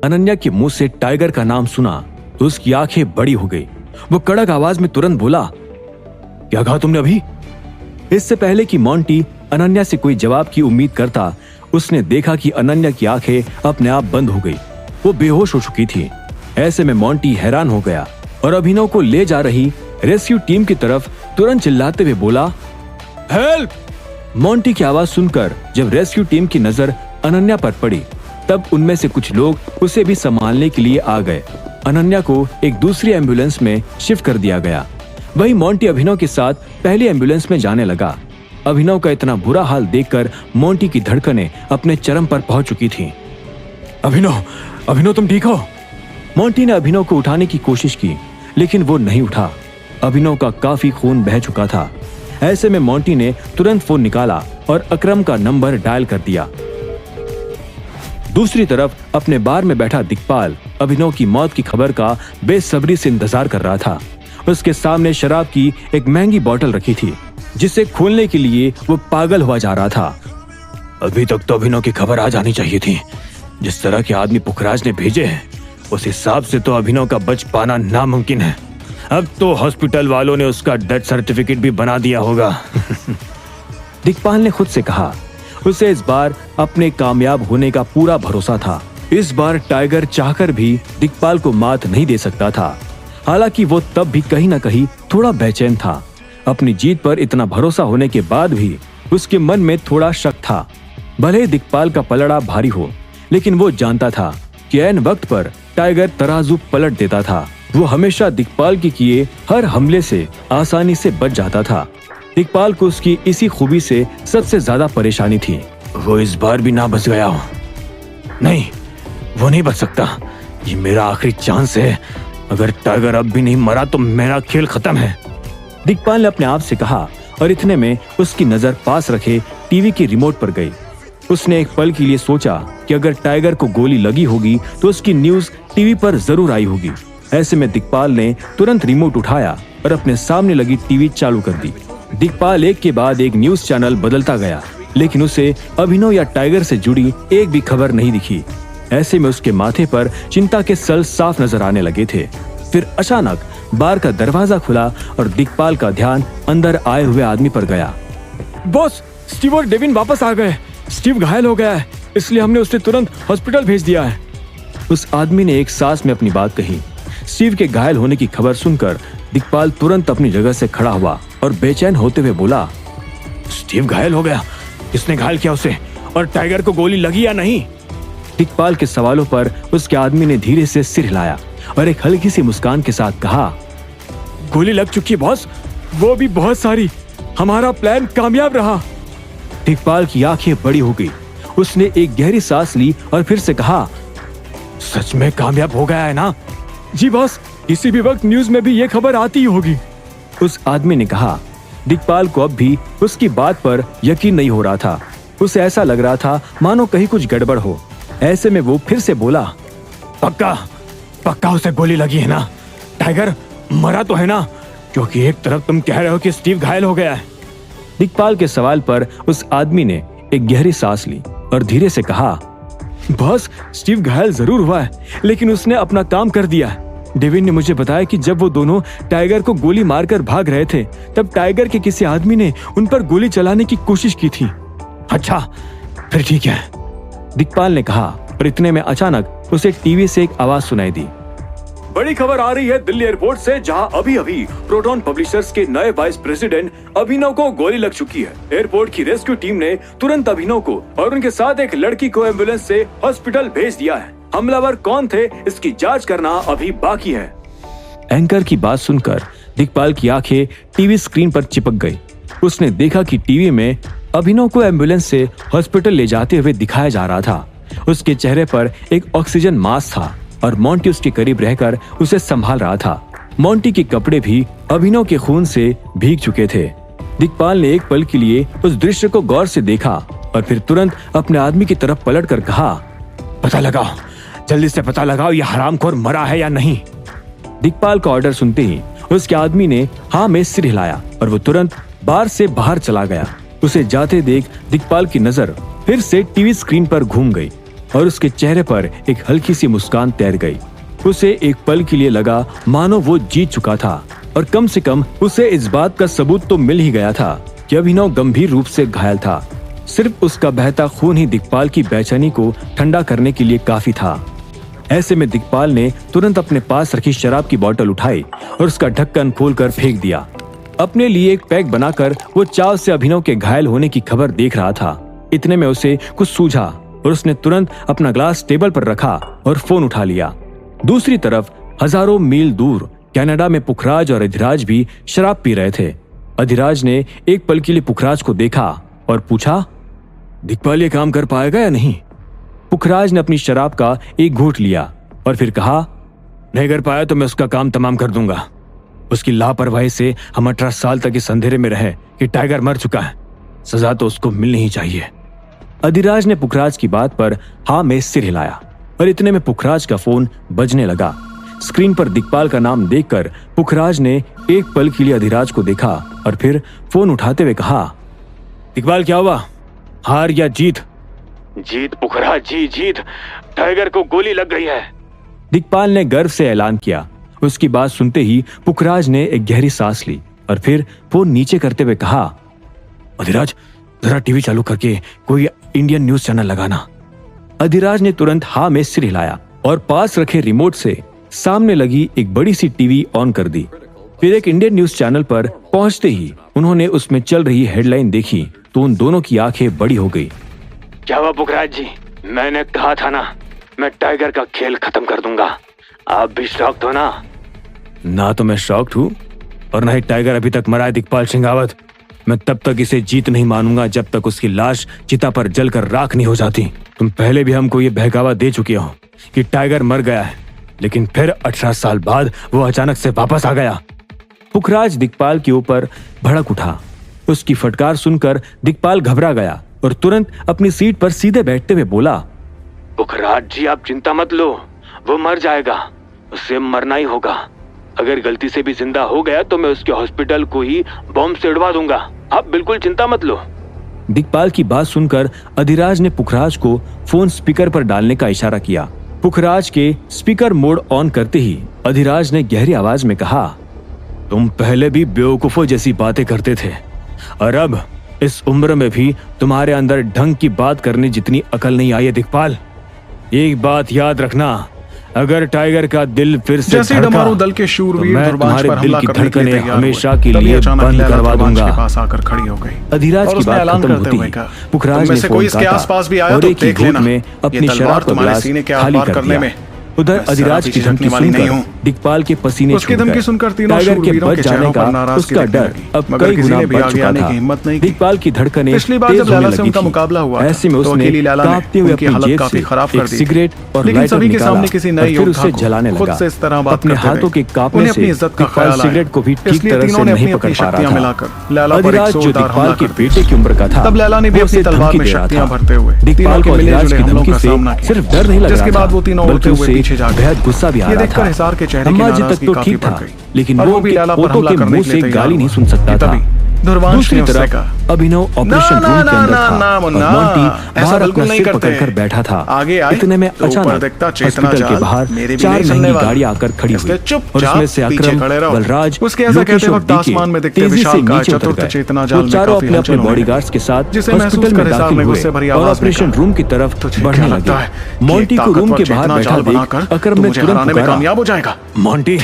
अनन्या के मुंह से टाइगर का नाम सुना तो उसकी आंखें बड़ी हो गई। वो कड़क आवाज में तुरंत बोला, क्या कहा तुमने अभी? इससे पहले कि मोंटी अनन्या से कोई जवाब की उम्मीद करता, उसने देखा कि अनन्या की आंखें अपने आप बंद हो गई। वो बेहोश हो चुकी थी। ऐसे में मोंटी हैरान हो गया और अभिनव को ले जा रही रेस्क्यू टीम की तरफ तुरंत चिल्लाते हुए बोला, हेल्प! मोंटी की आवाज सुनकर जब रेस्क्यू टीम की नजर अनन्या पर पड़ी, तब उनमें से कुछ लोग उसे भी संभालने के लिए आ गए। अनन्या को एक दूसरी एम्बुलेंस में शिफ्ट कर दिया गया। वही मोंटी अभिनव के साथ पहली एम्बुलेंस में जाने लगा। अभिनव का इतना बुरा हाल देखकर मोंटी की धड़कनें अपने चरम पर पहुंच चुकी थीं। अभिनव तुम ठीक हो? मोंटी ने अभिनव को उठाने की कोशिश की, लेकिन वो नहीं उठा। अभिनव का काफी खून बह चुका था। ऐसे में मोंटी ने तुरंत फोन निकाला और अकरम का नंबर डायल कर दिया। दूसरी तरफ अपने बार में बैठा दिक्पाल अभिनव की मौत की खबर का बेसब्री से इंतजार कर रहा था। उसके सामने शराब की एक महंगी बोतल रखी थी, जिसे खोलने के लिए वो पागल हुआ जा रहा था। अभी तक तो अभिनव की खबर आ जानी चाहिए थी। जिस तरह के आदमी पुखराज ने भेजे हैं, उस हिसाब से तो अभिनव का बच पाना नामुमकिन है। अब तो हॉस्पिटल वालों ने उसका डेथ सर्टिफिकेट भी बना दिया होगा। दिक्पाल ने खुद से कहा। उसे इस बार अपने कामयाब होने का पूरा भरोसा था। इस बार टाइगर चाहकर भी दिक्पाल को मात नहीं दे सकता था। हालांकि वो तब भी कहीं ना कहीं थोड़ा बेचैन था। अपनी जीत पर इतना भरोसा होने के बाद भी उसके मन में थोड़ा शक था। भले ही दिक्पाल का पलड़ा भारी हो, लेकिन वो जानता था कि ऐन वक्त पर टाइगर तराजू पलट देता था। वो हमेशा दिक्पाल के किए हर हमले से आसानी से बच जाता था। दिक्पाल को उसकी इसी खूबी से सबसे ज्यादा परेशानी थी। वो इस बार भी ना बच गया हो। नहीं, वो नहीं बच सकता। ये मेरा आखिरी चांस है। अगर टाइगर अब भी नहीं मरा तो मेरा खेल खत्म है, दिक्पाल ने अपने आप से कहा। और इतने में उसकी नजर पास रखे टीवी की रिमोट पर गई। उसने एक पल के लिए सोचा कि अगर टाइगर को गोली लगी होगी तो उसकी न्यूज टीवी पर जरूर आई होगी। ऐसे में दिक्पाल ने तुरंत रिमोट उठाया और अपने सामने लगी टीवी चालू कर दी। दिक्पाल एक के बाद एक न्यूज चैनल बदलता गया, लेकिन उसे अभिनव या टाइगर से जुड़ी एक भी खबर नहीं दिखी। ऐसे में उसके माथे पर चिंता के सल साफ नजर आने लगे थे। फिर अचानक बार का दरवाजा खुला और दिक्पाल का ध्यान अंदर आए हुए आदमी पर गया। बॉस, स्टीव और डेविन वापस आ गए। स्टीव घायल हो गया है, इसलिए हमने उसे तुरंत हॉस्पिटल भेज दिया है। उस आदमी ने एक सांस में अपनी बात कही। स्टीव के घायल होने की खबर सुनकर दिक्पाल तुरंत अपनी जगह से खड़ा हुआ और बेचैन होते हुए बोला, स्टीव घायल हो गया? किसने घायल किया उसे? और टाइगर को गोली लगी या नहीं? दिक्पाल के सवालों पर उसके आदमी ने धीरे से सिर हिलाया और एक हल्की सी मुस्कान के साथ कहा, गोली लग चुकी बॉस, वो भी बहुत सारी। हमारा प्लान कामयाब रहा। दिक्पाल की आंखें बड़ी हो गई। उसने एक गहरी सांस ली और फिर से कहा, सच में कामयाब हो गया है ना? जी बॉस, किसी भी वक्त न्यूज में भी ये खबर आती ही होगी, उस आदमी ने कहा। दिक्पाल को अब भी उसकी बात पर यकीन नहीं हो रहा था। उसे ऐसा लग रहा था मानो कहीं कुछ गड़बड़ हो। ऐसे में वो फिर से बोला, पक्का उसे गोली लगी है ना? टाइगर मरा तो है ना? क्योंकि एक तरफ तुम कह रहे हो कि स्टीव घायल हो गया है। दिक्पाल के सवाल पर उस आदमी ने एक गहरी सांस ली और धीरे से कहा, बॉस, स्टीव घायल जरूर हुआ है, लेकिन उसने अपना काम कर दिया है। डेविन ने मुझे बताया कि जब वो दोनों टाइगर को गोली मारकर भाग रहे थे, तब टाइगर के किसी आदमी ने उन पर गोली चलाने की कोशिश की थी। अच्छा, फिर ठीक है, दिक्पाल ने कहा। और इतने में अचानक उसे टीवी से एक आवाज सुनाई दी। बड़ी खबर आ रही है दिल्ली एयरपोर्ट से, जहां अभी प्रोटॉन पब्लिशर्स के नए वाइस प्रेसिडेंट अभिनव को गोली लग चुकी है। एयरपोर्ट की रेस्क्यू टीम ने तुरंत अभिनव को और उनके साथ एक लड़की को एम्बुलेंस से हॉस्पिटल भेज दिया है। हमलावर कौन थे, इसकी जांच करना अभी बाकी है। एंकर की बात सुनकर दिक्पाल की आंखें टीवी स्क्रीन पर चिपक गई। उसने देखा कि टीवी में अभिनव को एम्बुलेंस से हॉस्पिटल ले जाते हुए दिखाया जा रहा था। उसके चेहरे पर एक ऑक्सीजन मास्क था और मोंटी उसके करीब रहकर उसे संभाल रहा था। मोंटी के कपड़े भी अभिनव के खून से भीग चुके थे। दिक्पाल ने एक पल के लिए उस दृश्य को गौर से देखा और फिर तुरंत अपने आदमी की तरफ पलटकर कहा, पता लगाओ, जल्दी से पता लगाओ, ये हरामखोर मरा है या नहीं। दिक्पाल का ऑर्डर सुनते ही उसके आदमी ने हाँ में सिर हिलाया और वो तुरंत बार से बाहर चला गया। उसे जाते देख दिक्पाल की नजर फिर से टीवी स्क्रीन पर घूम गई। और उसके चेहरे पर एक हल्की सी मुस्कान तैर गई। उसे एक पल के लिए लगा मानो वो जीत चुका था, और कम से कम उसे इस बात का सबूत तो मिल ही गया था कि अभिनव गंभीर रूप से घायल था। सिर्फ उसका बहता खून ही दिक्पाल की बेचैनी को ठंडा करने के लिए काफी था। ऐसे में दिक्पाल ने तुरंत अपने पास रखी शराब की बोतल उठाई और उसका ढक्कन खोलकर फेंक दिया। अपने लिए एक पैक बनाकर वो चाव से अभिनव के घायल होने की खबर देख रहा था। इतने में उसे कुछ सूझा और उसने तुरंत अपना ग्लास टेबल पर रखा और फोन उठा लिया। दूसरी तरफ हजारों मील दूर कनाडा में पुखराज और अधिराज भी शराब पी रहे थे। अधिराज ने एक पल के लिए पुखराज को देखा और पूछा, दिक्पाल ये काम कर पाएगा या नहीं? पुखराज ने अपनी शराब का एक घूंट लिया और फिर कहा, नहीं कर पाया तो मैं उसका काम तमाम कर दूंगा। उसकी लापरवाही से हम 18 साल तक इस अंधेरे में रहे कि टाइगर मर चुका है। सजा तो उसको मिलनी ही चाहिए। अधिराज ने पुखराज की बात पर हाँ में सिर हिलाया और इतने में पुखराज का फोन बजने लगा। स्क्रीन पर दिक्पाल का नाम देखकर पुखराज ने एक पल के लिए अधिराज को देखा और फिर फोन उठाते हुए कहा, दिक्पाल क्या हुआ, हार या जीत? जीत पुखराज जी, जीत। टाइगर को गोली लग गई है। दिक्पाल ने गर्व से ऐलान किया। उसकी बात सुनते ही पुखराज ने एक गहरी सांस ली और फिर फोन नीचे करते हुए कहा, अधिराज जरा टीवी चालू करके कोई इंडियन न्यूज चैनल लगाना। अधिराज ने तुरंत हाँ में सिर हिलाया और पास रखे रिमोट से सामने लगी एक बड़ी सी टीवी ऑन कर दी। फिर एक इंडियन न्यूज चैनल पर पहुंचते ही उन्होंने उसमें चल रही हेडलाइन देखी तो उन दोनों की आंखें बड़ी हो गई। क्या हुआ पुखराज जी? मैंने कहा था ना, मैं टाइगर का खेल खत्म कर दूंगा। आप भी शॉक्ड हो ना? ना तो मैं शॉक्ड हूँ और ना ही टाइगर अभी तक मरा है दिक्पाल सिंघावत। मैं तब तक इसे जीत नहीं मानूंगा जब तक उसकी लाश चिता पर जलकर राख नहीं हो जाती। तुम पहले भी हमको ये बहकावा दे चुके हो कि टाइगर मर गया है, लेकिन फिर 18 साल बाद वो अचानक से वापस आ गया। पुखराज दिक्पाल के ऊपर भड़क उठा। उसकी फटकार सुनकर दिक्पाल घबरा गया और तुरंत अपनी सीट पर सीधे बैठते हुए बोला, पुखराज जी आप चिंता मत लो, वो मर जाएगा, उसे मरना ही होगा। अगर गलती से भी जिंदा हो गया तो मैं उसके हॉस्पिटल को ही बॉम्ब से उड़वा दूंगा। आप बिल्कुल चिंता मत लो। दिक्पाल की बात सुनकर अधिराज ने पुखराज को फोन स्पीकर पर डालने का इशारा किया। पुखराज के स्पीकर मोड ऑन करते ही अधिराज ने गहरी आवाज में कहा, तुम पहले भी बेवकूफों जैसी बातें करते थे और अब इस उम्र में भी तुम्हारे अंदर ढंग की बात करने जितनी अकल नहीं आई है दिक्पाल। एक बात याद रखना, अगर टाइगर का दिल फिर से जैसे डमारू दल के शूरवीर तो दुर्बांश पर हमला करने के लिए तैयार हमेशा के लिए बंद करवा दूंगा। के पास आकर खड़ी हो गई। अधिराज की बात खत्म होती ही पुखराज ने फोन काटा और एक ही घूंट में अपनी शराब का गिलास खाली कर दिया। उधर अधिराज की धमकी सुनकर दिक्पाल के पसीने छूट गए। टाइगर के बच जाने का उसका डर अब कई गुना बढ़ चुका था। दिक्पाल की धड़कनें तेज होने लगी थी। ऐसे में उसने कांपते हुए अपनी जेब से एक सिगरेट और लाइटर निकाला और फिर उसे जलाने लगा। अपने हाथों के कांपने से दिक्पाल सिगरेट को भी ठीक तरह से नहीं पकड़ पा रहा था। अधिराज जो दिक्पाल के बेटे की उम्र का था, तब लैला ने भी अपनी तलवार में शक्तियां भरते हुए दिक्पाल को अधिराज की धमकी से सिर्फ डर नहीं लग रहा था, बल्कि उसे बेहद गुस्सा भी आ रहा था। अम्माजी तक तो ठीक था, लेकिन वो पोतों के मुंह से गाली नहीं सुन सकता था। दूसरी तरफ अभिनव ऑपरेशन रूम के अंदर था और मोंटी बाहर अपना सिर पकड़कर बैठा था। इतने में अचानक हॉस्पिटल के बाहर 4 महंगी गाड़ियां आकर खड़ी हुई और उसमें से अकरम, बलराज, लोकेश और डीके तेजी से नीचे उतर गए। वो चारों अपने अपने बॉडीगार्ड्स के साथ हॉस्पिटल में दाखिल हुए और ऑपरेशन रूम की तरफ बढ़ने लगे। मोंटी को रूम के बाहर बैठा देख अकरम ने तुरंत पुकारा, मोंटी।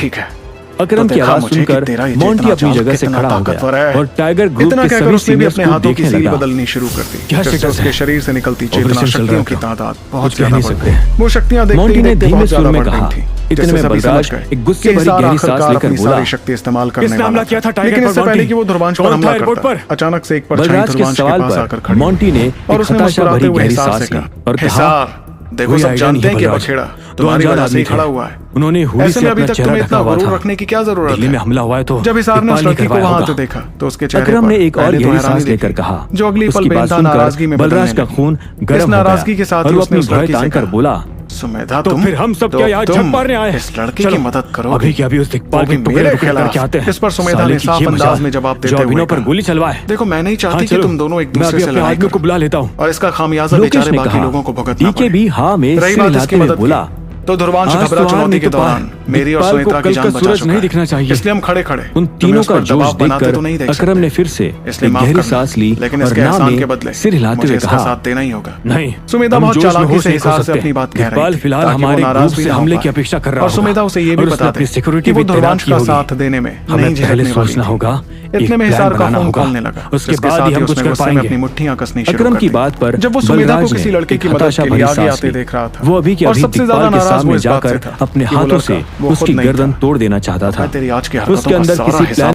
अकरम की आवाज सुनकर मोंटी अपनी जगह से खड़ा हो गया और टाइगर ग्रुप के सभी सीनियर्स को देखने लगा। बदलनी शुरू कर दी। क्या उसके शरीर से निकलती चेतना शक्तियों की तादाद बहुत ज्यादा बढ़ गई। वो शक्तियां मोंटी ने धीमे सुर में कहा। इतने में बलराज एक गुस्से भरी गहरी सांस लेकर बोला, शक्ति इस्तेमाल करने वाला किया था टाइगर पर पहले कि वो दुर्बांश पर हमला करता। अचानक से एक बलराज के सवाल पर मोंटी ने एक हताशा भरी गहरी सांस ली और कहा, देखो सब जानते हैं कि बखेड़ा तुम्हारी वजह से खड़ा हुआ है। उन्होंने हुडी से अपना चेहरा ढका हुआ था। रखने की क्या जरूरत है? दिल्ली में हमला हुआ है तो जब हिसार ने उस लड़की को वहां से देखा तो उसके चेहरे पर अकरम ने एक और गहरी सांस लेकर कहा, जो अगली पल बेनता नाराजगी में बलराज का खून गर्म हो गया नाराजगी के साथ और वो अपनी भय तान कर बोला, सुमेधा, तो तुम फिर हम सब क्या यहाँ तुम झक मारने आए हैं? इस लड़के चलो, की मदद करो। अभी के अभी उस दिक्पाल के टुकड़े मेरे टुकड़े करके आते हैं। इस पर सुमेधा साले ने की साफ ये अंदाज मजाल में जवाब देते जो हुए अभिनव पर कहा, गोली चलवाए। देखो मैं नहीं चाहती हाँ, कि चलो, तुम दोनों एक मैं दूसरे अभी से अपने लड़ाई आदमी को करो बुला लेता हूँ। और इसका खामियाजा लोकेश बेचारे ने बाकी कहा, लोगों को भुगतना डीके भी हाँ में रही सिर बात हिलाते इसकी हुए मदद की, बोला, तो ध्रुवांश आज घबरा तो चुनौती नहीं के तो दौरान पार। मेरी और दिक्पाल को सुनेत्रा की कल जान का बचा सूरज चुका नहीं है। दिखना चाहिए। इसलिए हम खड़े खड़े उन तुम्हें तीनों उस का पर जोश दबाव बनाते देखकर तो नहीं देख अकरम सकते। ने फिर से इसलिए एक माफ गहरी करना। सांस ली लेकिन और इसके ना एहसान में के बदले सिर हिलाते मुझे हुए इसका कहा, साथ देना ही होगा। नहीं, सुमेधा हम बहुत जोश में चालाकी होश से नहीं खो हिसार से सकते। अपनी बात कह रही दिक्पाल थी, फिलहाल ताकि वो हमारे नाराज ग्रुप भी से ना हो हमले पाए। की अपेक्षा कर रहा और होगा। सुमेधा उसे ये भी और उसने बता अपनी दे सिक्योरिटी कि वो भी तैनात ध्रुवांश की का होगी। साथ देने में हमें नहीं पहले झिझकने वाली सोचना थी। होगा, इतने एक में प्लान हिसार का बनाना फोन होगा। खोलने लगा। उसके जिसके बाद साथ ही हम कुछ उसने कर गुस्से में पाएंगे। अपनी मुट्ठियां कसनी शुरू अकरम कर की दी। बात पर जब वो सुमेधा को बलराज किसी ने लड़के की एक मदद हताशा के भरी लिए आगे सांस आते ली। देख रहा था वो अभी के और अभी सबसे ज्यादा दिक्पाल के नाराज वो सामने इस बात जाकर से था अपने कि वो हाथों से लड़का वो उसकी खुद नहीं गर्दन था। तोड़ देना चाहता था। मैं तेरी आज की उसके हरकतों का अंदर सारा किसी हिसाब प्लान